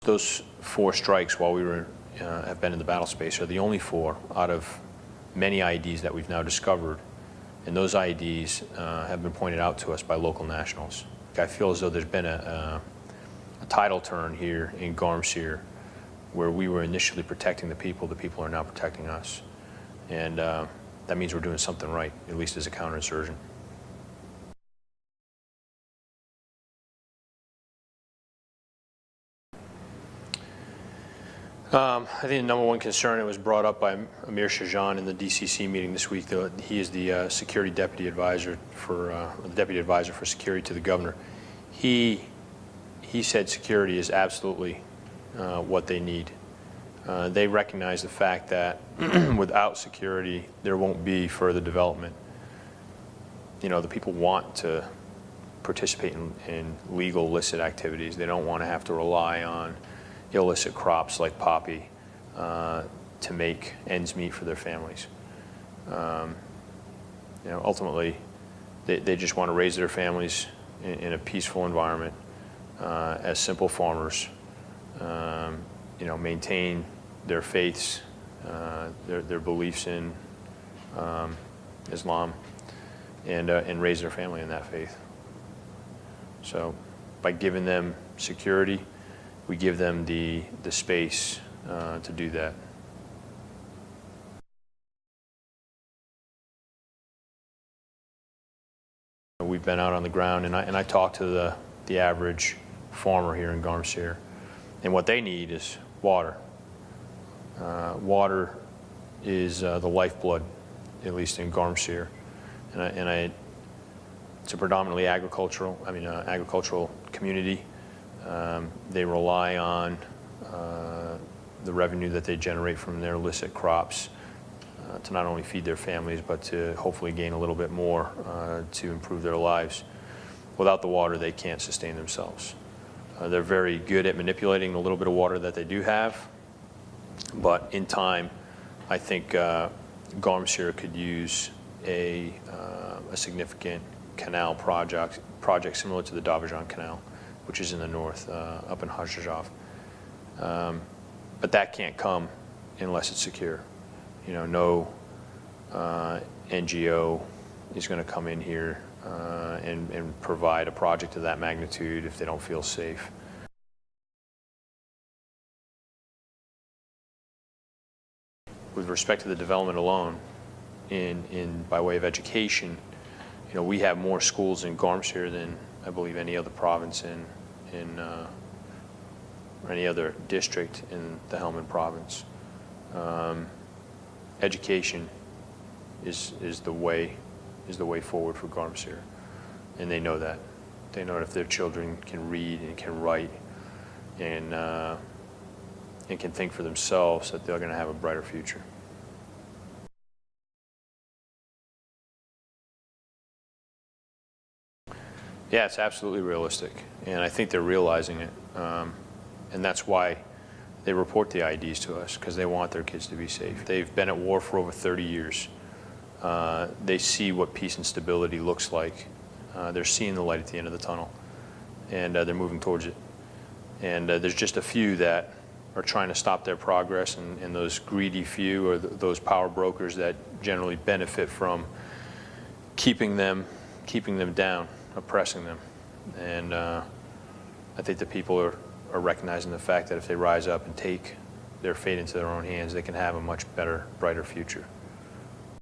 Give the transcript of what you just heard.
Those 4 strikes while we were have been in the battle space are the only 4 out of many IEDs that we've now discovered, and those IEDs have been pointed out to us by local nationals. I feel as though there's been a tidal turn here in Garmsir, where we were initially protecting the people are now protecting us, and that means we're doing something right, at least as a counterinsurgent. I think the number one concern, it was brought up by Amir Shajan in the DCC meeting this week. He is the security deputy advisor for security to the governor. He said security is absolutely what they need. They recognize the fact that without security, there won't be further development. You know, the people want to participate in legal, illicit activities. They don't want to have to rely on illicit crops like poppy to make ends meet for their families. You know, ultimately, they just want to raise their families in a peaceful environment as simple farmers. You know, maintain their faiths, their beliefs in Islam, and raise their family in that faith. So, by giving them security, we give them the space to do that. We've been out on the ground, and I talked to the average farmer here in Garmsir, and what they need is water. Water is the lifeblood, at least in Garmsir, and it's a predominantly agricultural community. They rely on the revenue that they generate from their illicit crops to not only feed their families, but to hopefully gain a little bit more to improve their lives. Without the water, they can't sustain themselves. They're very good at manipulating the little bit of water that they do have, but in time, I think Garmsir could use a significant canal project similar to the Davajan Canal, which is in the north, up in Hajjajaf. But that can't come unless it's secure. You know, no NGO is going to come in here and provide a project of that magnitude if they don't feel safe. With respect to the development alone, by way of education, you know, we have more schools in Garmsir than I believe any other province or any other district in the Helmand province. Education is the way forward for Garmsir, and they know that. They know that if their children can read and can write and can think for themselves, that they're going to have a brighter future. Yeah, it's absolutely realistic, and I think they're realizing it, and that's why they report the IEDs to us, because they want their kids to be safe. They've been at war for over 30 years. They see what peace and stability looks like. They're seeing the light at the end of the tunnel, and they're moving towards it. And there's just a few that are trying to stop their progress, and those greedy few, or those power brokers that generally benefit from keeping them down, oppressing them. And I think the people are recognizing the fact that if they rise up and take their fate into their own hands, they can have a much better, brighter future.